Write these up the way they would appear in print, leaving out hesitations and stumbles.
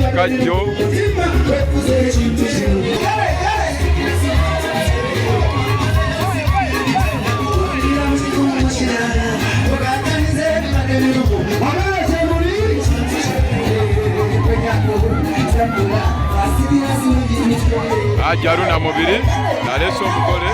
Kikajjo Ajaruna mubiri naleese omugole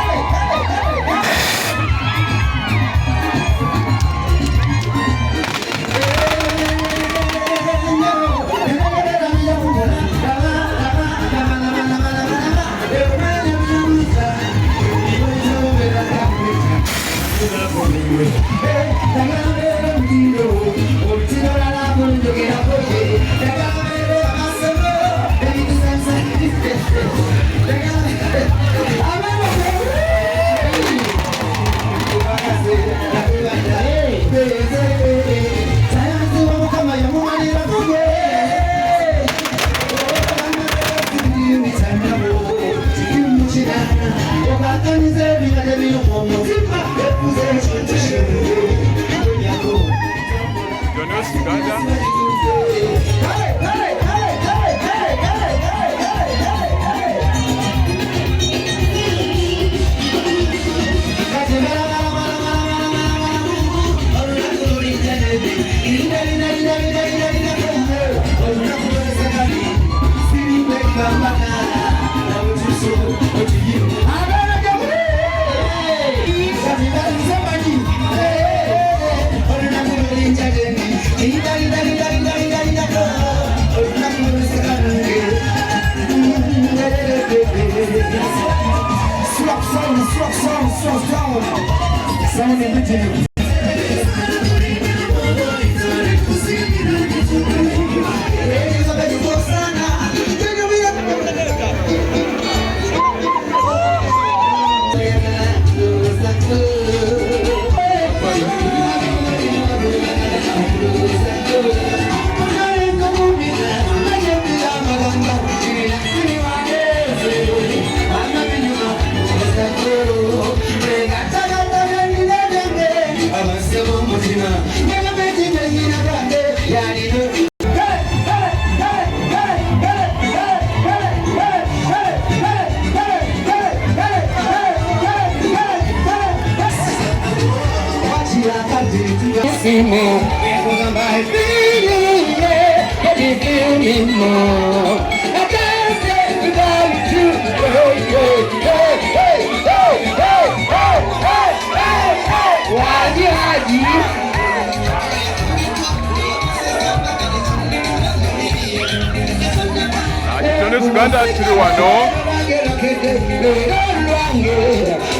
Uganda tuli wano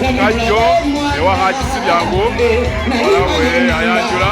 Kikajjo ewa Hakisi byangu Lw'E Ayanjula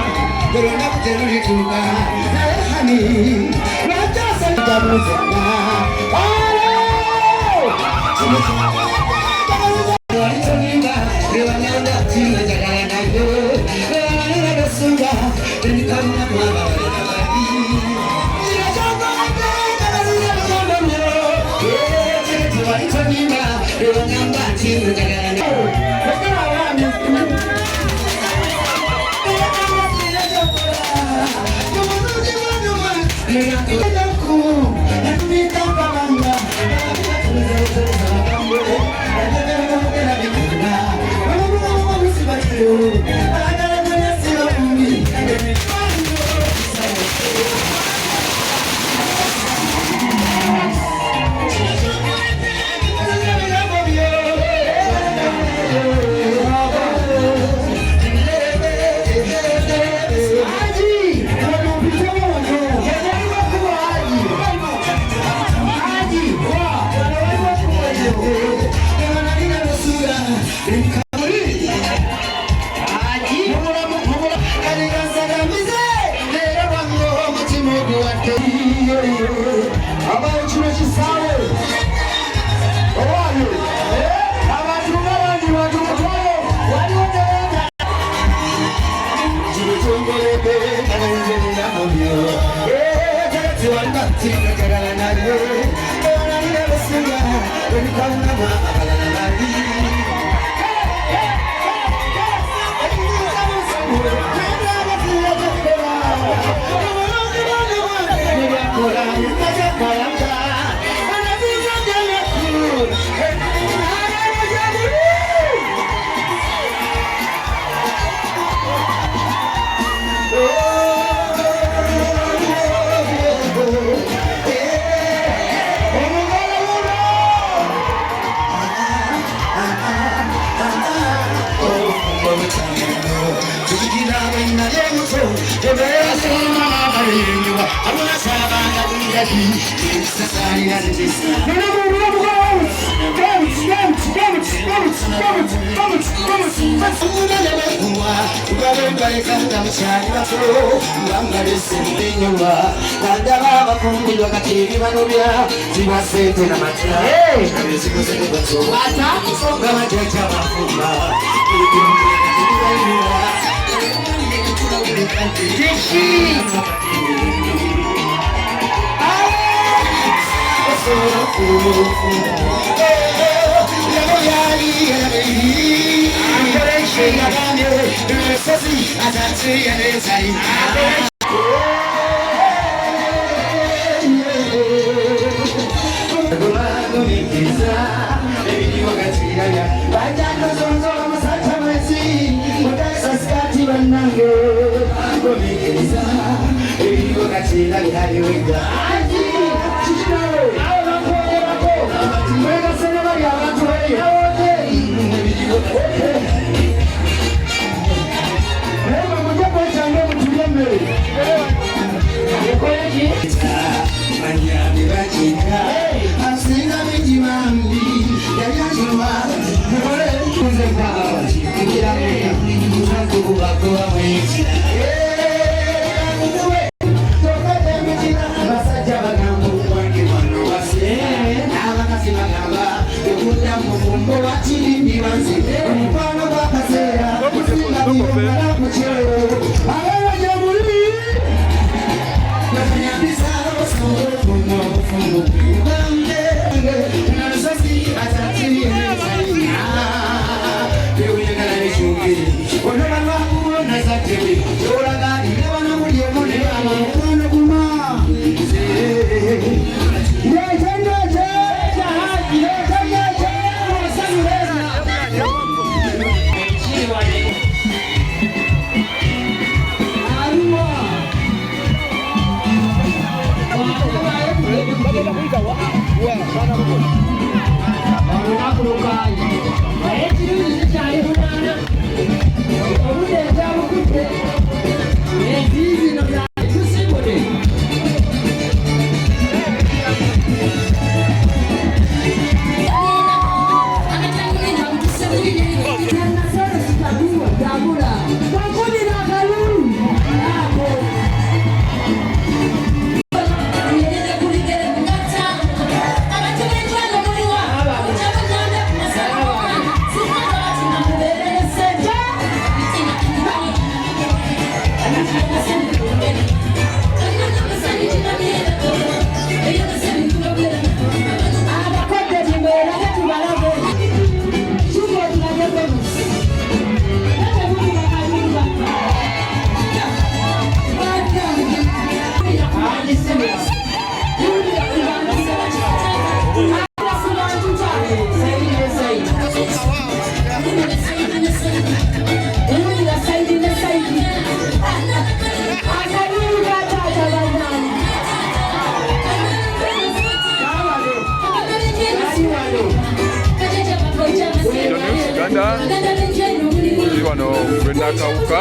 Nakawuka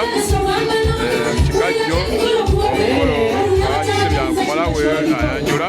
Kikajjo omukolo akisibya nkumala we Ayanjula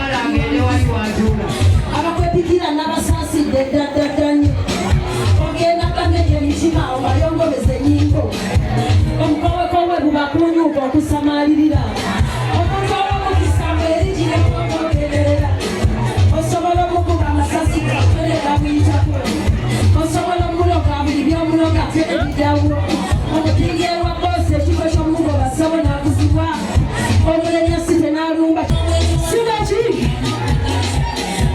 Muwala agende wali wanjula. Abakwepikira n'abasaasidde ddaddaddanye. Ogenda kamenya emitima obayongobeze ennyingo. Omukowekowe bubakunyuuka okusamalirira. Omuntu olw'omukisa ng'erigire okwogerera. Osobola omukuba amasasi gakolera buyitako. Osobola omuloga buli by'omuloga ebijawulo. Omupingerwa bose ekifo ky'omugoba ssabo n'akuzibwa. Omulenya site n'alumba. Sibaki?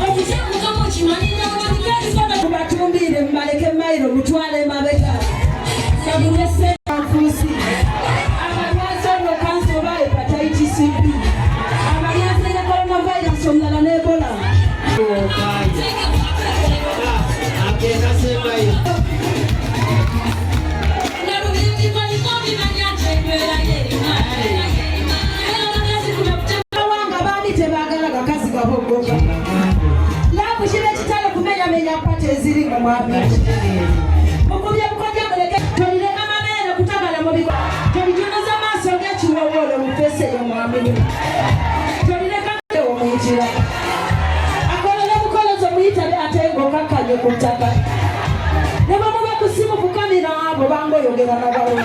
Okutyamukamu kimanira wanikalizana kubatumbire mbaleke mayiro mutwale emabega. Sabule Ssente nfuusi. Abalwazi ono kanso oba hepatitis B. Abalyazi ne coronavirus omulala n'Ebola. Agenda sembayo. Tebaagala gakazi gabogoga. Laavu kiba ekitalo kumenyamenya mpata eziri mu mwami. Mukubye bukodya muleke tolireka mabeere kutabala mu bigo. Tolijunuza maaso ng'ekiwowoolo mu ffeesi eyo mwami. Tolireka ewo mu njira. Akolole bukolozo muyitabe ate ng'okakkanye ku ttaka. Ne bamuba ku ssimu ku kamera abo bangoyogera nabawo.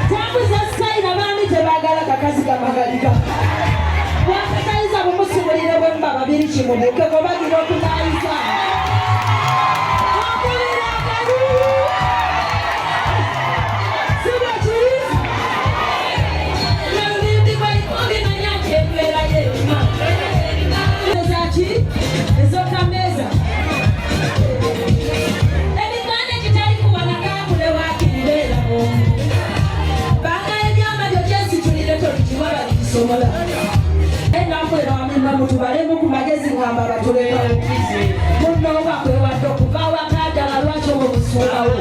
Tambuza sayira baami tebaagala gakazi gamagalika. Wakatayiza bumusubulire bwemba babiri kimubuke gobagira okutayiza. Okulira akalu. Siba kiri. Nalubimbi bimanya kyembeera yerima. Ezaki? Ezokameza. Ebiganda ekitali kuwalaka kule wakiribeera omu. Banga ebyama byo gyesitulire tolikiwa balikisomola. Nakwera wamimba mutubalemu ku magezi ngamba batuleka munno bakwewadde okuva wakadala lwaki obusuulawo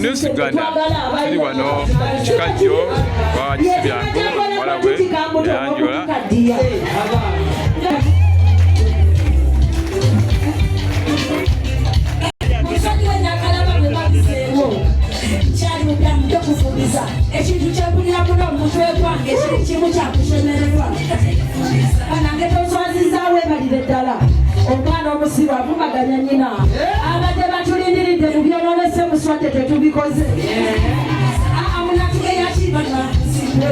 News Uganda tuli wano Kikajjo kwa Kisibyangu Muwalawe Ayanjula. Kyali mubyamu tokufubiza ekintu kyempulira muno omutwe gwange kiri kimu kyakushemererwa. Banange toswazizaawo ebalire ddala omwana omusiru avumaganya nnyina abadde batulindiridde mu byonoonese muswadde tetubikoze. Munatugeyakibanasikwe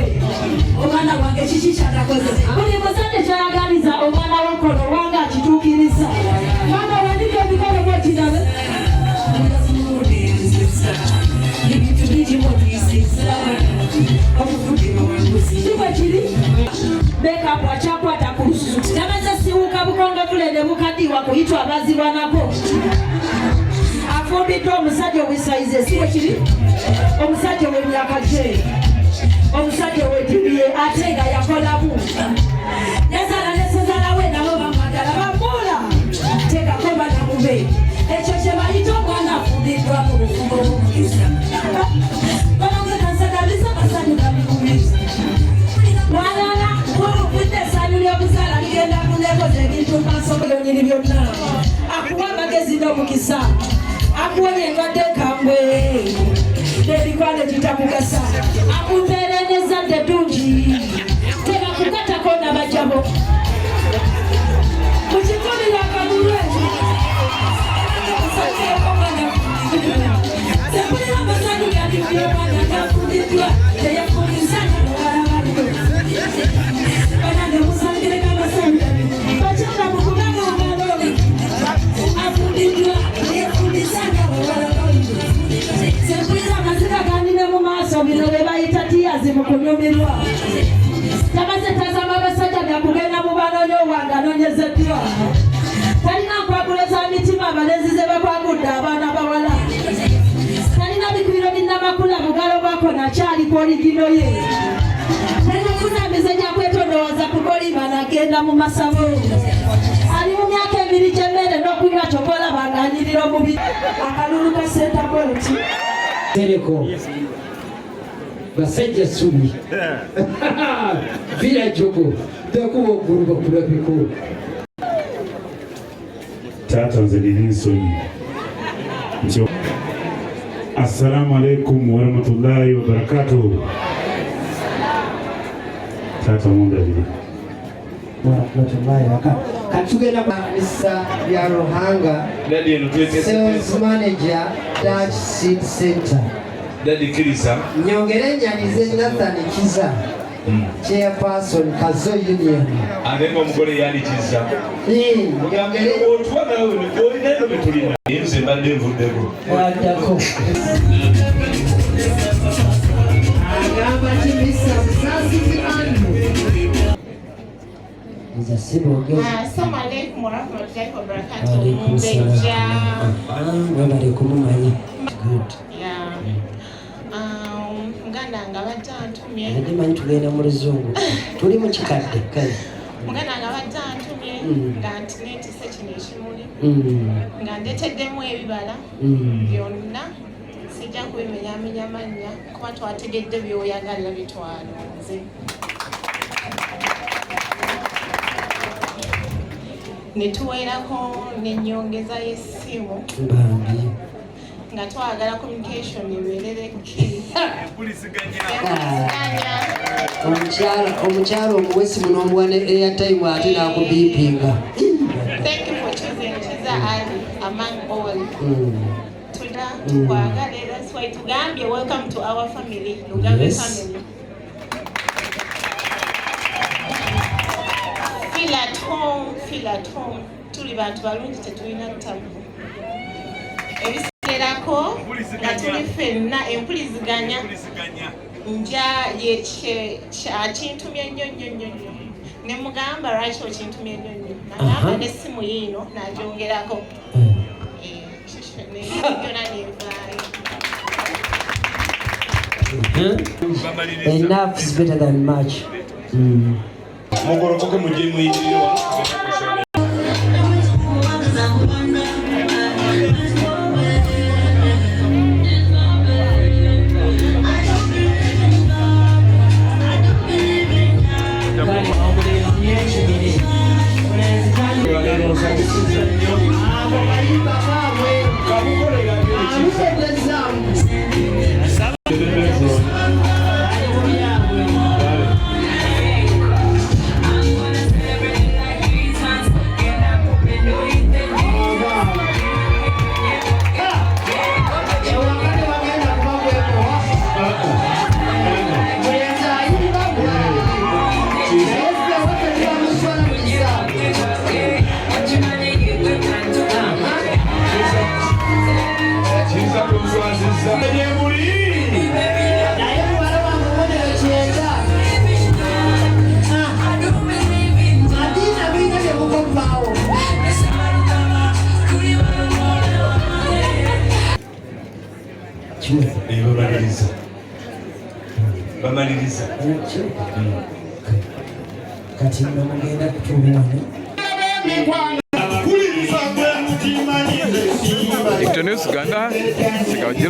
omwana wange kiki kyatakoze. Buli muzadde kyayagaliza omwana wokono wange akituukiriza. Mwana wandika emikono gwekirabe kiri bekapu akyakwata ku lususu tamaze siwuka bukongavule ne bukaddiwa kuyitwa abazibwanako. Afumbiddwa omusajja ow'esayize si bwe kiri omusajja ow'emyaka gye omusajja ow'eddibiye ate nga yakolamu yazaala ne ssezaala we nabo bamwagala bamuula tegakoba namube. Ekyo kye bayita omwana afumbiddwa mu bufumo bw'omukisa. Banongekansagaliza masanyu gabikubiza walala wobuvudde essanyu ly'okuzaala ligenda kunekoza ebintu mpansogolonyiri byonna. Akuwa amagezi n'omukisa akuwonya endwadde enkambwe n'ebikwano kitakugasa akumpeera n'ezzadde ddungi tebakugatako nabajjabo mukikubira akamulwe sepulira amasanyu galibyomwana gafundiddwa teyafulisanya muwalawaliwe banange musangireko amasanyu bakyala mukubanga omalo afundiddwa teyafulisanya muwalawaliwe sepulira amaziga gandine mu maaso bino be bayita tiyazi mu kunyumirwa. Tamaze tazama abasajja byakugenda mu banoonya owange anoonyezeddwa. Talina nkwaguluza mitima abalenzi ze bakwagudde abaana bawala. Talina bikwiro binnamakula bugalo bwako nakyaliko oligino ye. Talina kunambiza gya kwetondooza kukolima nagenda mu masabo. Ali mu myaka ebiri gy'emmere n'okunywa kyokola banganyirira omubiri. Akalulu ka Ssente Bolti. Tereko. Basajja ssubi. Vira joko. Takuba oggulu bakulabiko. Taata nze nina ensonyi. Assalamu alaikum warahmatullahi wabarakatuh. Taata mundabire. Katugenda Mr. Yaruhanga, Sales Manager, Dutch Seed Center. Kizza. Nyongere nyanize Nathan Kizza, Chairperson Kazo Union. Anemba omugole yani Kizza. Nyongere otwana wewe ni neno betulina. Yenze mbadde nvuddeko. Wadako. Agamba ti Mr. Sasiti Andrew. Assalamu alaikum warahmatullahi wabarakatuh. Good. Yeah. Muganda nga bajja antumye. Ndimanyi tugenda mu luzungu. Tuli mu kikadde kale. Muganda nga bajja antumye nga ntinetise kino ekimuli. Nga ndeteddemu ebibala byonna. Sijja kubimenyamenya mannya kuba twategedde by'oyagala bitwalonze. Netuweerako n'ennyongeza y'essimu nga twagala communication ebeerere ki omukyalo omuwesi muno omuwa ne airtime ate n'akubiipinga. Thank you for choosing Kizza Ali among all. Tukwagala, that's why tugambye welcome to our family, Lw'E family. Feel at home. Tuli bantu balungi tetulina ttabu. Ebiseerako nga tuli ffenna empuliziganya nja akintumye nnyo ne mugamba lwaki okintumye nnyo nagamba n'essimu yiino nagyongerako yona nevaayo. Enough is better than much. Mugolokoke mujje muyitirirewa. Bamaliriza. Kati mugenda kutubuwano. News Uganda Kikajjo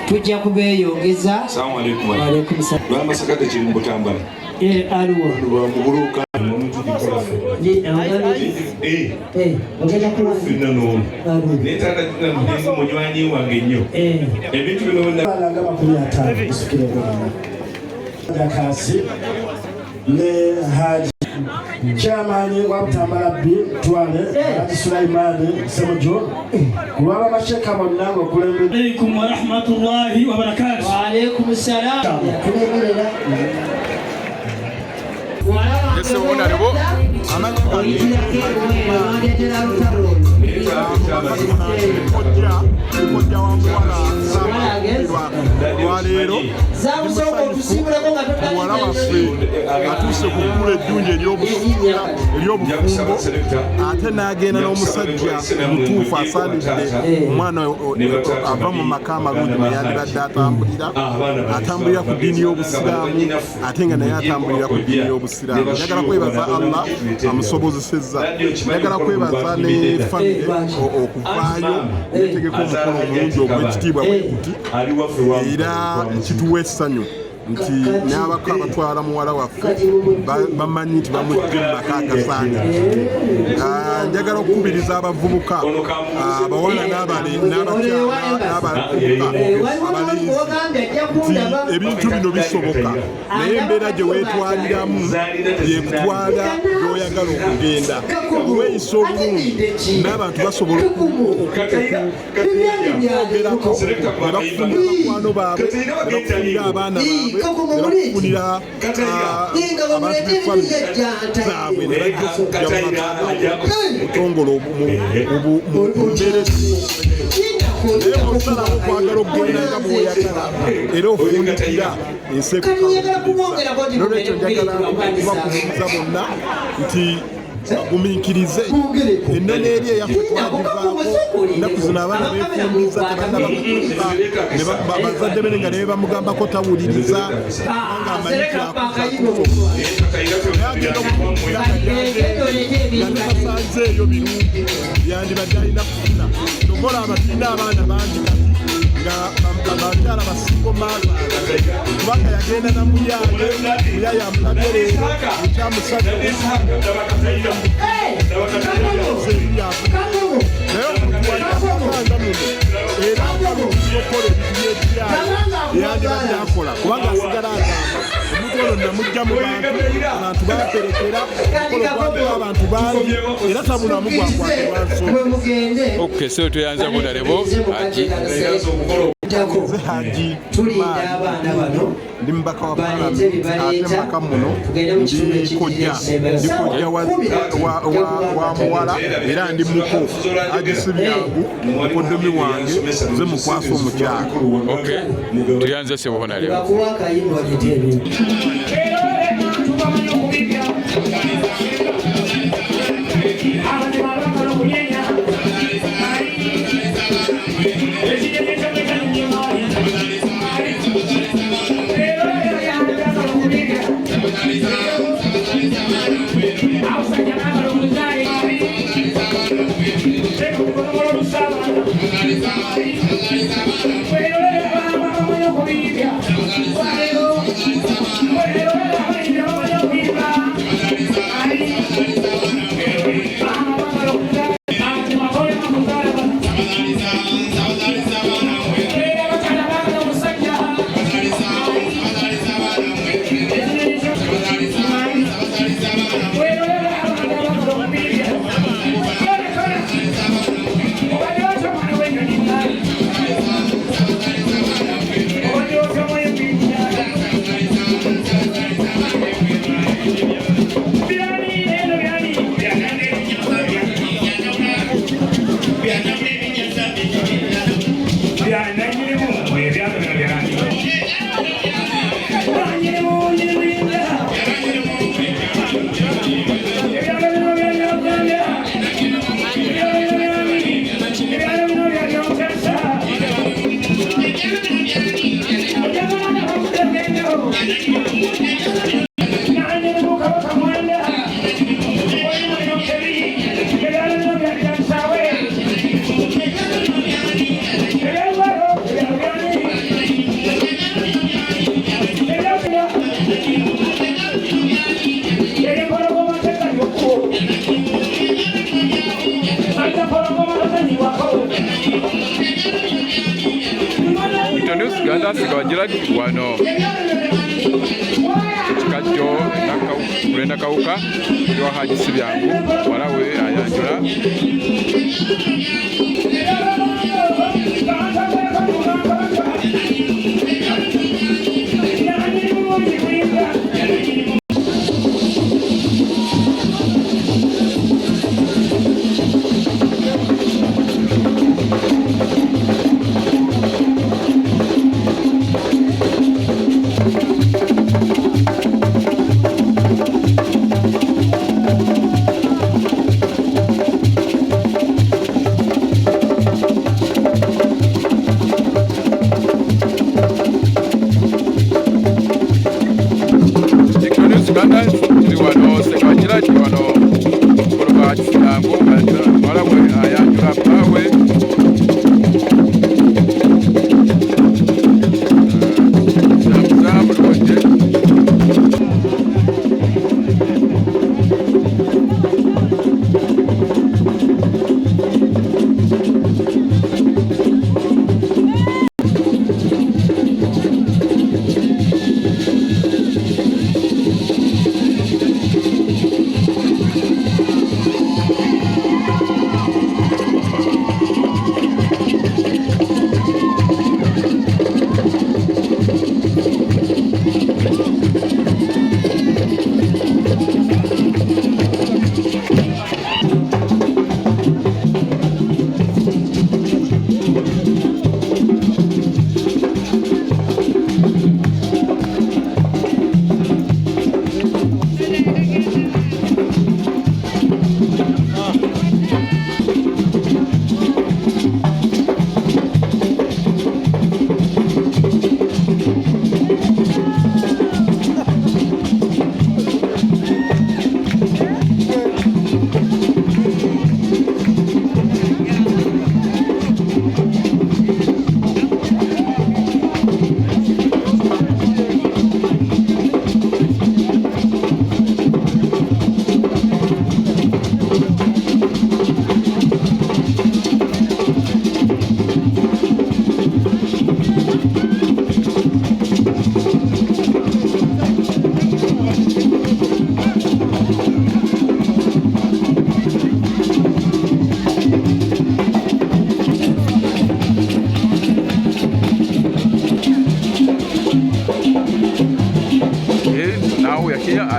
Tujja kubeeyongeza. Assalamu alaikum. Wa alaikum salaam. Lw'amasaka tekiri mu kutambala. Aliwo. Lw'amuguluka. Ogenda kulafina n'omu. Neetaaga tina munywanyi wange nnyo. Ebintu bino nga 50 kusukira Dakasi ne Haji Chairman wa Butambala B Twale Haji Sulaimani Semujo kuwaba masheka bonnango kulembera. Alaikum wa rahmatullahi wa barakatuh. Wa alaikum salam. Kulemerera. Ese wona lebo Muwala waffe atuuse ku ggulu eddungi ery'obufumbo ate n'agenda n'omusajja mutuufu asaanidde omwana ava mu maka amalungi naye yandibadde atambulira ku ddiini y'obusiraamu ate nga naye atambulira ku ddiini y'obusiraamu. Njagala kwebaza Allah amusobozesezza, njagala kwebaza ne famire okuvaayo okutegeka omukolo omulungi ogw'ekitiibwa bwe kuti era kituwa essanyu nti n'abako abatwala muwala waffe bamanyi nti bamujje mu maka akasaanya. Njagala okukubiriza abavubuka abawala n'abavubuka abalenzi nti ebintu bino bisoboka naye embeera gye weetwaliramu yekutwala gy'oyagala okugenda. Weeyisa obulungi n'abantu basobola okwogerako ne bakufunira bakwano baabwe ne bakufunira abaana baabwe nebakufunira abantu b'effamire zaabwe ne bajja okujja mu maka mutongole mumbeeresi naye osalawo okwagala okugenda nga bw'oyagala era ofundikira ensi ekukamuukiriza. Nolwekyo njagala kubakubiriza bonna nti bagumiikirize ennono eri eyaffe twagivaako. Ennaku zino abaana beefumbiza tebannaba bazadde bene nga ne bamugambako tawuliriza nga amanyi kyakusaanze eyo birungi yandibadde alina kufuna tokola abatinda abaana bangi nga bakyala basingo maaga kubanga yagenda na muyaaye amulabye leero ekyamusajja naye omuntu waakanga muno era okukola ebintu by'ekyayi eyandibadde akola kubanga asigala agamba omuntu ono namugja mu abantu baperekera okola okwagala abantu bangi era tabulamu gwakwatibwa nsonga. Okay, so tuyanza kuna lebo Haji ndi mbaka wa palamenti ate mbaka muno ndi kojja wa muwala era ndi muko Haji Sibyangu mukoddomi wange nze mukwasa omukyala. Okay, tuyanza sebona lebo Kizza Kikajjo wano Kikajjo Nakawuka wa Haji Sibyangu walawe Ayanjula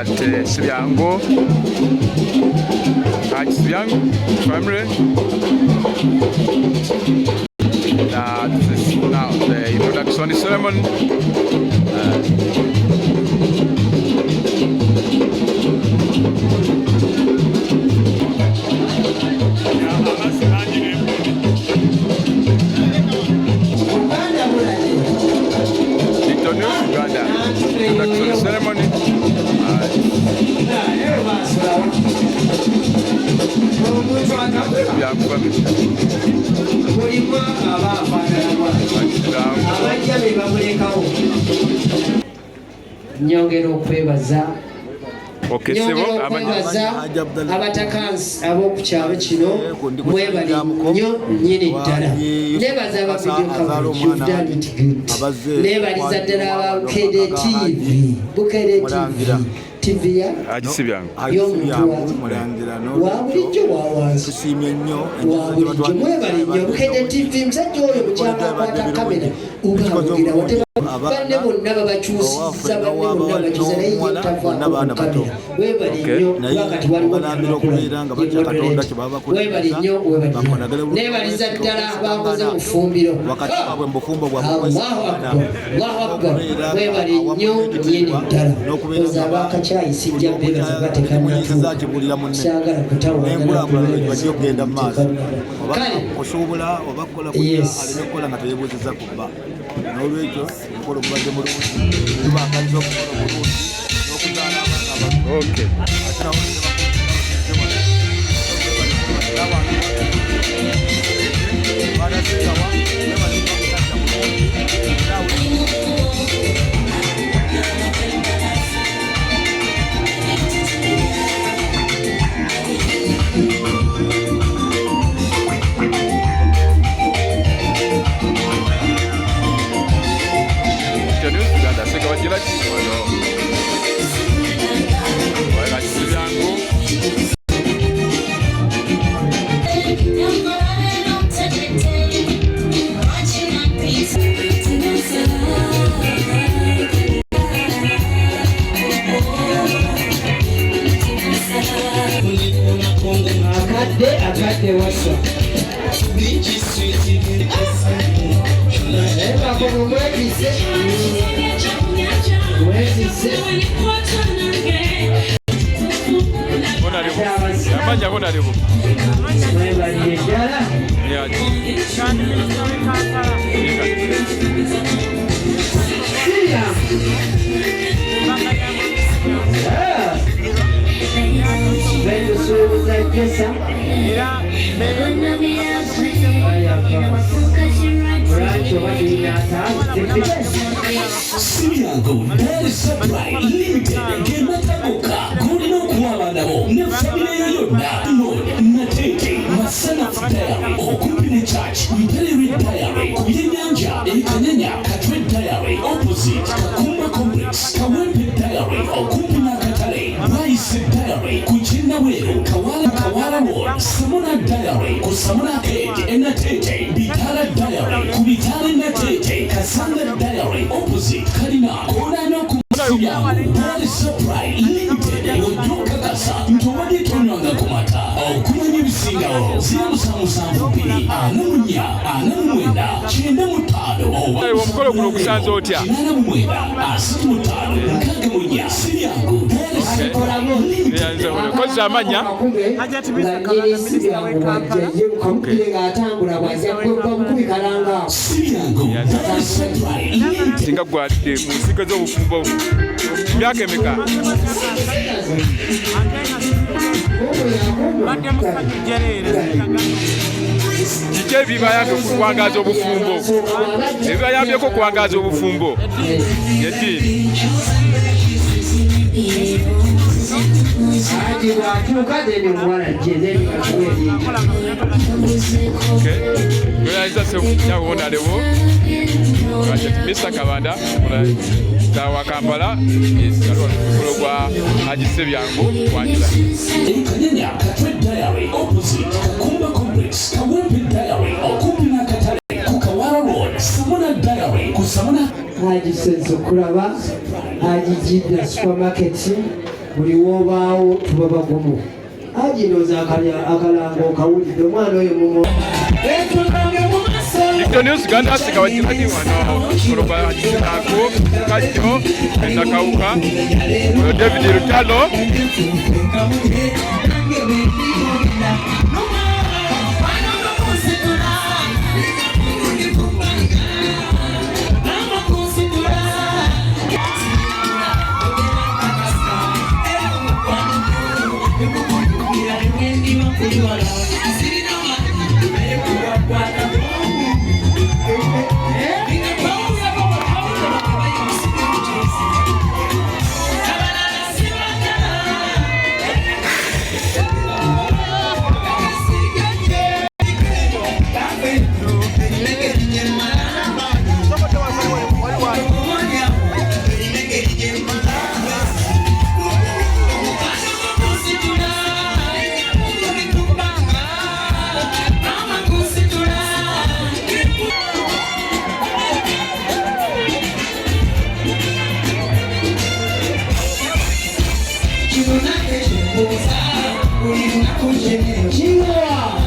at Sibyangu, Haji Sibyangu family. This is now the introduction ceremony. Introduction ceremony. Nyongera okwebaza okwebaza abatakansi ab'okukyalo kino mwebali nnyo nnyini ddala nebaza aba video coverage you've done it good nebaliza ddala aba Bukedde TV Bukedde TV ya y'omuntu wa bulijjo wa wansi wa bulijjo mwebali nnyo Bukedde TV musajja oyo bukyanga akwata kamera ubabugira wate banne bonna babakyusiza banne bonna babakyusiza naye ye tavaako kamera webali nnyo wakati waliwo webali nnyo nebaliza ddala bakoze mu ffumbiro Allahu akbar webali nnyo nnyini ddala oza abakacyayi sijja bebaza batekanatuuka kyagala kutawagala kale yes n'olwekyo okola obulwadde mulungi tubakaliza okukola obulungi n'okuzaala Luwedde atadde wasa. Bakono mwekise. Mwekise. Amanya bonaliwo. Mwebalire ddala. Siriya. Betusuubuza Kizza. Lwaki oba tulina ataano? Siriyango Dairy Supply Limited ng'ematabuka gulina okuwaba nabo ne famire yonna Lord Natete Masanafu Diary okumpi ne Church Mpelere Diary ku byennyanja Ekanyanya Katwe Diary opposite Kakumba Complex Kawempe Diary okumpi n'akatale Rice Diary ku Kinnaweero Kawala Road Samona Diary ku Samona Gate Enatete Bitala Diary ku Bitala Natete Kasanga Diary opposite Kalina Konano Kumasiyango Dairy Supply Limited Ojokakasa Ntobadde tonywanga ku mata okumanya ebisingawo 07424 omukolo guno gusanze otya? Kozesa amanya singa gwadde mu nsiko z'obufumbo myaka emeka? Kiki ebibayambye okuwangaza obufumbo? Ebibayambyeko okuwangaza obufumbo yeddiini? Yoyaliza sekyabonalewo Mr. Kabanda tawa Kampala yaliwo omukolo gwa Haji Ssebyango Ayanjula. Ekanyanya Katwe Diary opposite Kakumba Complex Kawempe Diary okumpi n'akatale ku Kawala Road Samona Diary ku Samona Haji Sense okulaba Haji Jidda supermarket buli wobaawo tuba bagumu. Haji ndowooza akalango okawulidde omwana oyo mumo. News Uganda asika wakiradi wano Koroba Kizza Kikajjo Nakawuka David Lutalo Chihuahua.